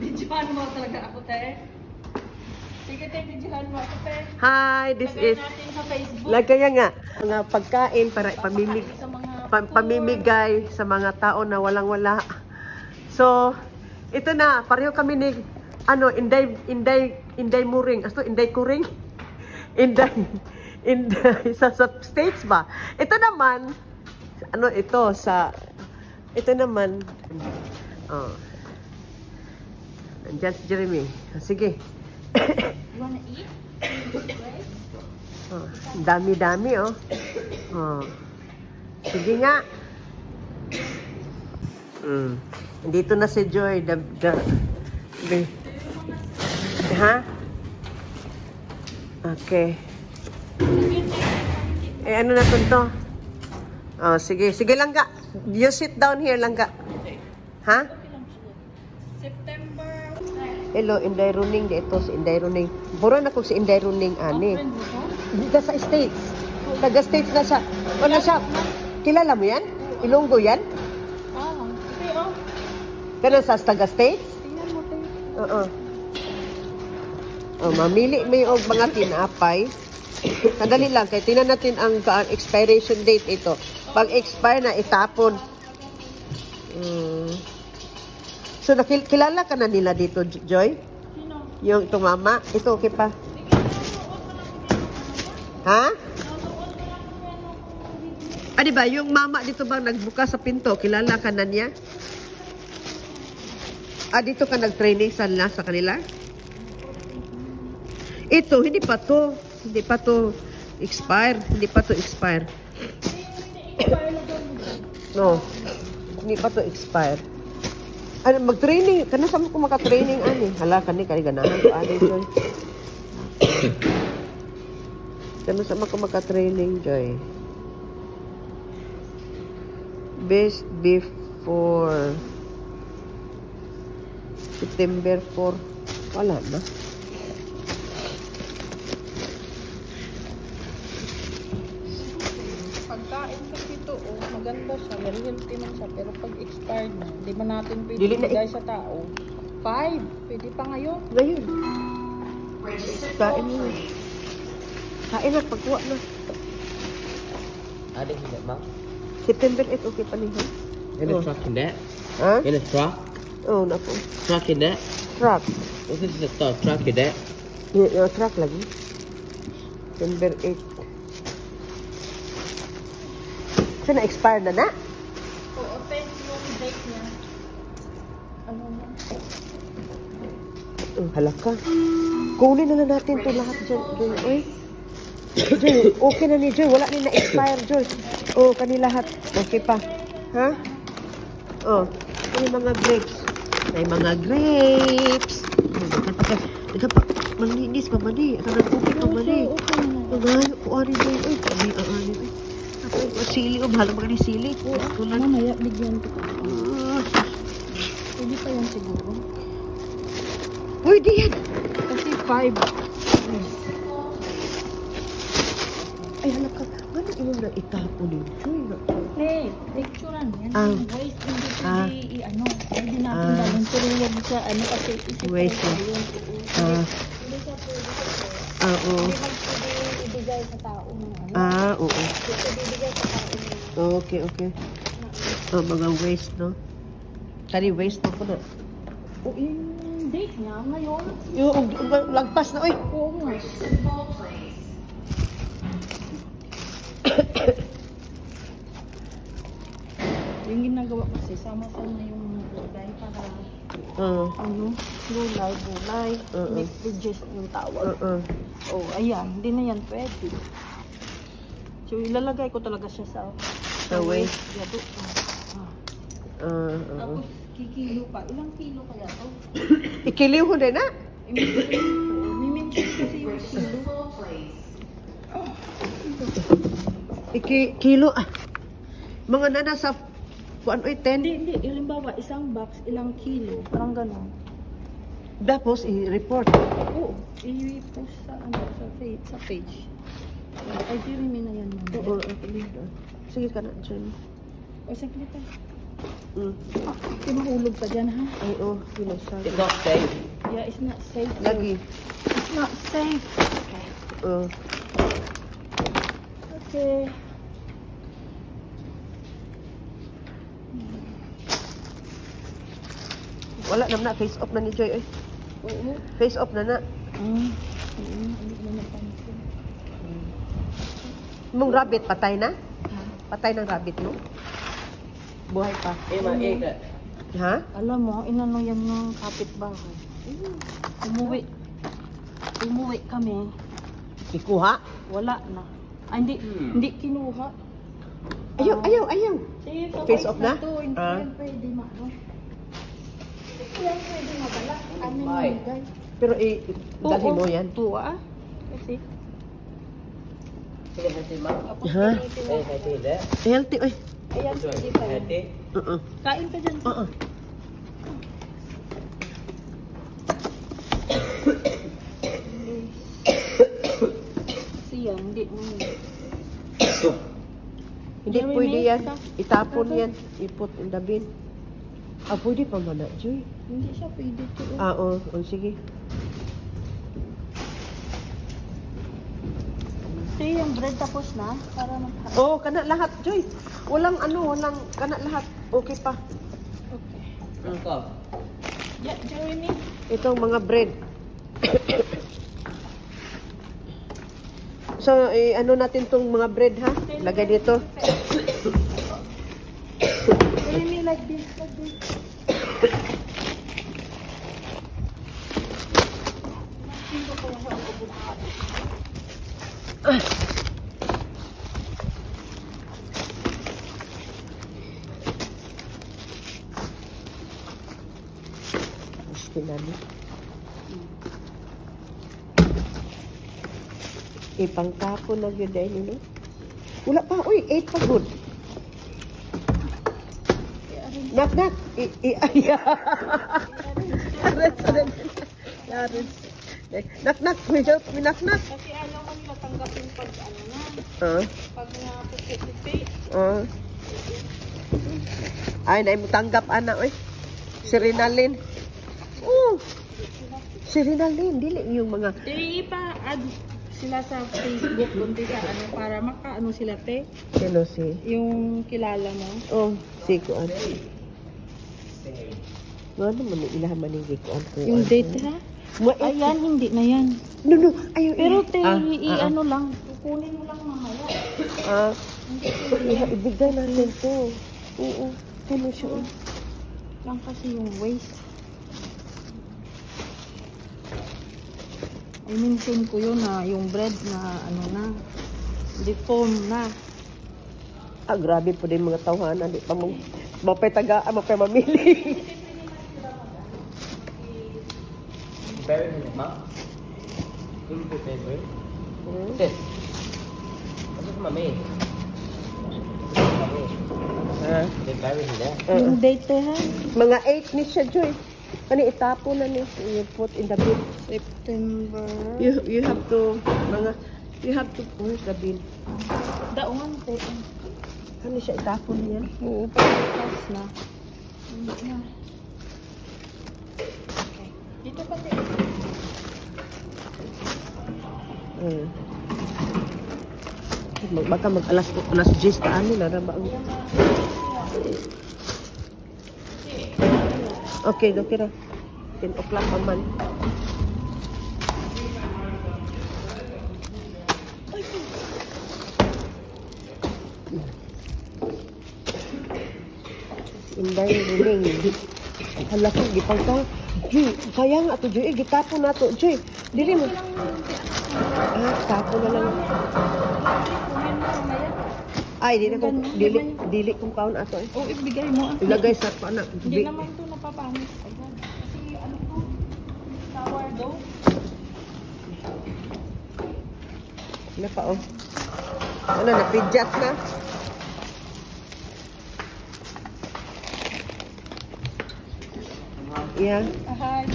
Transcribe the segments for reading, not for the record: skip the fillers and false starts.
Videohan mo talaga ako, te. Sige, te, videohan mo ako, te. Hi, this Lagay is... natin sa Facebook. Lagaya nga, mga pagkain para Sa mga pamimigay sa mga tao na walang-wala. So, ito na, pareho kami ni, Inday Muring. Asto, Inday Kuring? Inday, sa States ba? Ito naman, ito naman, nandiyan si Jeremy. Sige. You wanna eat? Dami-dami, oh. Sige nga. Dito na si Joy. Ha? Okay. Ano na to? Sige. Sige lang ka. You sit down here lang ka. Ha? September. Hello, Inday Runing. Dito si Inday Runing. Buron ako si Inday Runing, ani. Dito sa States. Taga-States na siya. Wala siya. Kilala mo yan? Ilonggo yan? Okay, oh. Ganun sa taga-States? Tingnan mo, te. Oo. Mamili may og mga tinapay. Kadali lang, kaya tingnan natin ang expiration date ito. Pag expire na, itapon. So, kilala ka na nila dito, Joy? Sino? Yung tumama? Ito, okay pa? Ha? Diba, yung mama dito bang nagbuka sa pinto, kilala ka na niya? Dito ka nag-training sa kanila? Ito, hindi pa to expire. Hindi pa to expire. No. Hindi pa to expire. Mag-training. Kana sa mo ko maka-training, ani? Hala, ganahan to, ani, Joy. Kana sa mo ko maka-training, Joy. Best before September 4. Wala na. Pagkain kasi ito, maganda siya. Healthy man siya. Pero pag expired na, hindi ba natin pwede Dili na ibigay sa tao? 5. Pwede pa ngayon. Ngayon. Kain mo. Kain na, pagkuha na. Ada tidak bang? September 8, okay pa niya. In a truck in that? Ha? In a truck? Oh, na po. Truck in that? Truck. This is the stuff. Truck in that? Yung truck lagi. September 8. So, na-expire na na? Oo, open yung date niya. Ano na? Halaka. Kunin na natin ito lahat dyan. Joy, okay na ni Joy. Wala ni na-expire, Joy. Kani lahat. Okay pa. Ha? May mga grapes. May mga grapes. Malinis pa mali. Ito na cookie pa mali. Magayo ko ari Joy. Ani. Sili. Bahala mga ni sili. Mamaya, bigyan ko. Pwede pa yan siguro. Pwede yan. Kasi 5. Ay, halaka. Gano'n yung na itapon ni Joy? Hey, picturean. Yan Ah. yung waste. Hindi pwede i-ano. Pwede natin dalhin. Pero huwag sa ano kasi isip Waste. ko yun. Hindi siya pwede. Oo. Hindi man pwede ibigay sa tao ng ano. Oo. Hindi pwede ibigay sa tao ng Okay. Mga waste, no? Kani waste na po na. yung date niya ngayon. Yung lagpas na, oy! Oo nga. Yung ginagawa kasi, sama-sama yung gulay para gulay. Digest yung tawag. Ayan, hindi na yan pwede. So, ilalagay ko talaga siya sa waste. Yado. Tapos, kikilo pa. Ilang kilo kaya to? Ikiliw ko din, ha? Miminchit kasi yung kilo. Kilo, mga nana sa kuan oy 10. Hindi. Halimbawa, isang box, ilang kilo. Parang gano'n. Tapos i-report. Oo. I-post sa page. Ay, Jeremy na yan. Oo. Sige ka na, Jen. O, saglit. Mahulog pa dyan, ha? Ay, oh, pinasabi. It's not safe. Yeah, it's not safe. Lagi. It's not safe. Okay. Oh. Okay. Wala naman na, face off na ni Joy. Ay. Oo. Face off na na. Hindi ko na napansin. Mong rabbit, patay na? Patay ng rabbit mo? Buhay pa. Emma, egg that. Ha? Alam mo, inano yan ng kapitbahay. Umuwi kami. Ikuha? Wala na. Ay, hindi kinuha. Ayaw, ayaw, ayaw. Sige, so Face off na? to, hindi Ah. yan pwede maano. Hindi yan pwede mabala. Amin Bye. yung guys. Pero dalhin mo yan. Tuwa. Kasi, Sige, healthy, ma. tapos Ha? tinitin mo. Hey, healthy, that. Healthy, oy. Ayan, Joy, pwede pa yan. healthy. Kain ka dyan. Kasi yan, hindi mo yun. Hindi Jeremy, pwede yan. stop. Itapon yan. I-put in the bin. Ah, pwede pa man na, Joy. Hindi siya pwede to. Ah, oh. Oh, sige. Sige, yung bread tapos na. Para mag- Oh, kana lahat, Joy. Walang kana lahat. Okay pa. Okay. Uncle. Yeah, Jeremy. Itong mga bread. So, ano natin tong mga bread, ha? Lagay dito. Jeremy, like this, like this. Gusto namin. Ipangtapo na yun dahil nila. Wala pa. Uy, 8 pa good. Nak, nak. Ares. Nak, nak. May help me, nak, nak. Kasi ano ko nila tanggapin pag ano na. Pag naputi-puti. Ay, na mo tanggap, ana, oy. Si Rinalyn. Si Rinalyn. Dili yung mga... Di pa-add sila sa Facebook kundi sa ano para makaano sila te. Sino si... Yung kilala mo. Oh, si Kuan. Ano man yung ilahan man yung Kuan ko. Yung date ha? Ayan, hindi na yan. No. Ayaw. Pero te, i-ano lang. Kukunin mo lang mamaya. Ibigay natin to. Oo. Ano siya? Lang kasi yung waste. I maintain ko yun na yung bread na ano na. Deform na. Ah, grabe po din mga tawanan. Di pa mong mapay-tagaan, mapay-mamili. Bury him, ma. Who's the favorite? Sis. This is mommy. Mommy. They bury him there. Yung date ha? Mga 8 ni siya, Joy. Kani itapo na ni. You put in the bin. September. You have to, where's the bin? Daungan te. Kani siya itapo niya. Oo, pagkas na. Hindi na. Okay. Dito pa te. Baka mag-alas 10 ka ano na ba? Okay ra. 10 o'clock pa man. Inday ruling. Hala ko gipang ka. Joy, sayang ato Joy, gitapon nato Joy. Dili mo. Tapo na lang. Ay, dili kong kaon ato eh. Oo, ibigay mo. Ilagay sa panak. Hindi naman ito napapangit. Ayan. Kasi ano to? Sourdough. Ano pa oh. Ano na, pidjat na. Yeah. Ahay.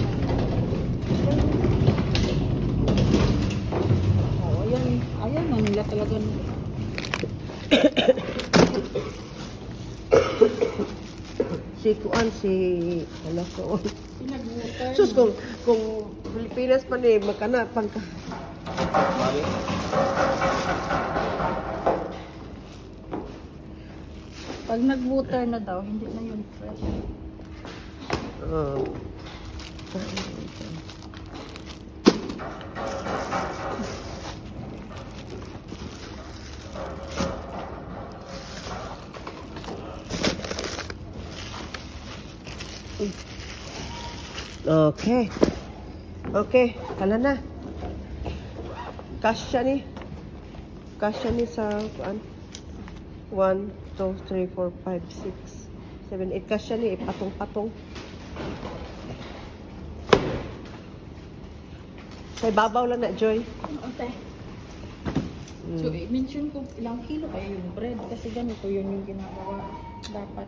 Oh, ayan. Ayan na nila talaga. ano ko. Pinag-water. Sus, kung Pilipinas pa ni, magkana, pagka. Mami? Pag nag-water na daw, hindi na yun fresh. Okay. Okay, kala na. Kasya ni sa kuan. 1, 2, 3, 4, 5, 6, 7, 8. Kasya ni patong-patong. Sa babaw lang na, Joy. Okay. So, i-mention ko ilang kilo kaya yung bread. Kasi ganito yun yung ginagawa. Dapat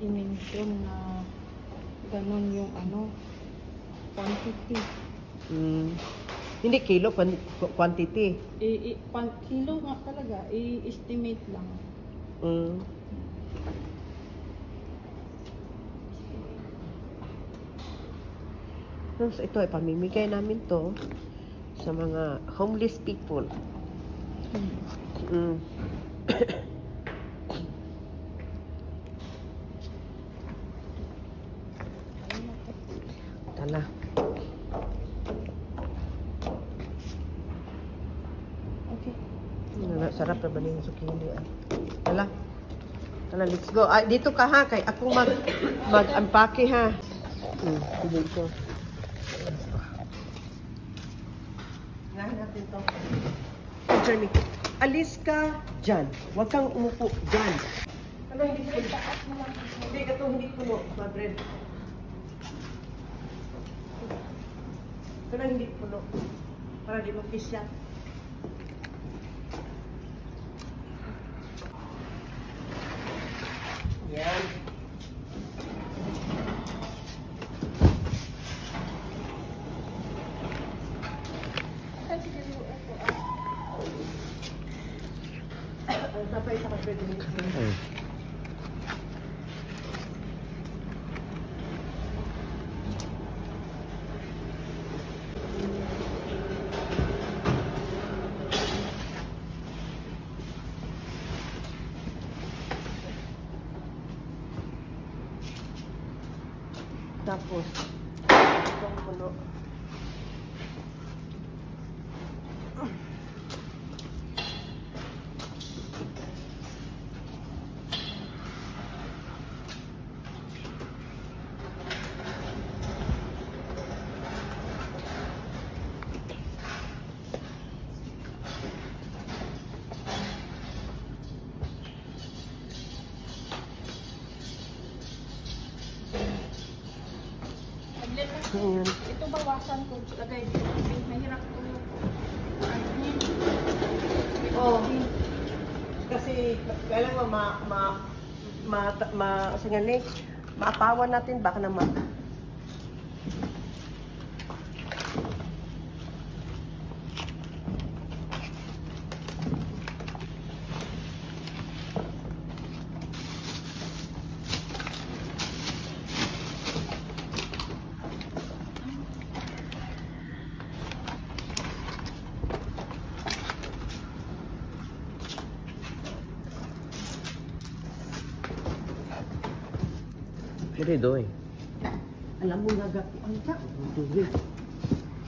i-mention na ganun yung quantity. Hindi kilo, quantity. Kilo nga talaga, i-estimate lang. So, ito ay pamimigay namin to sa mga homeless people. Tala. Okay. Sarap na ba yung zucchini? Tala. Tala, let's go. Dito ka ha, kay ako mag-unpacking ha. Dito. Ngayon natin to. Journey. Alis ka dyan. Huwag kang umupo dyan. Ano hindi puno? Hindi, ito hindi puno. Ma-bread. Ito lang hindi puno. Para di mag-pisya. Yan. Sampai sa bread dito. Tapos, itong puno. Ito bawasan ko. Lagay dito. Mahirap ko yung Kasi kailangan maapawan natin baka naman. What are you doing? Alam mo nga gati ang ka.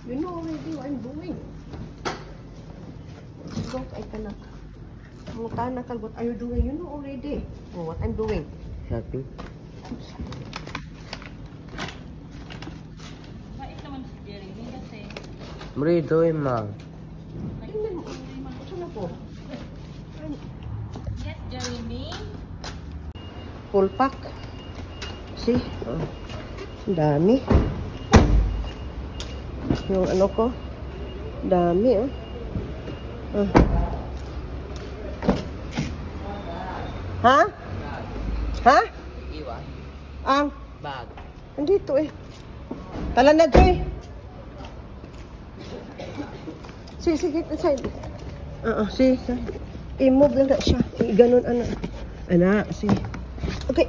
You know already what I'm doing. Don't ay tanak. Mo tanak what are you doing? You know already. Oh, what I'm doing. Helping. Mait naman si Jeremy kasi What are you doing, Mom? Tingnan mo. Ito na po. yes, Jeremy. Full pack. See? Oh. Dami. Yung ano ko. Dami, oh. Ha? Ha? Iwan? Ang? Bag. Andito eh. Tala na, Joy. Sige, inside. Sige. I-move lang na siya. Ganon, ano. Sige. Okay.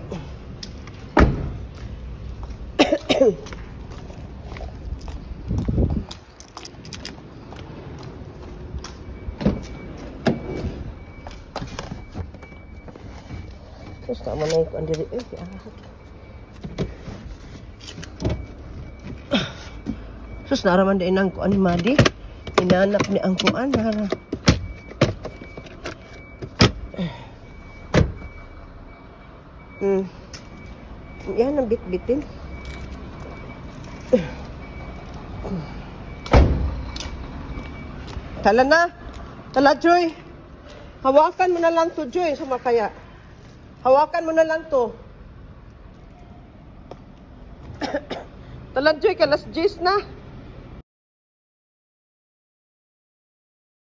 Terus tak mana ikut diri. Terus naraman din ang kuan ni Madi. Inanak ni ang kuan. Yan ang bit-bitin. Tala na. Tala, Joy. Hawakan mo na lang to, Joy. Sumakaya. Hawakan mo na lang to. Tala, Joy. Kalas Jis na.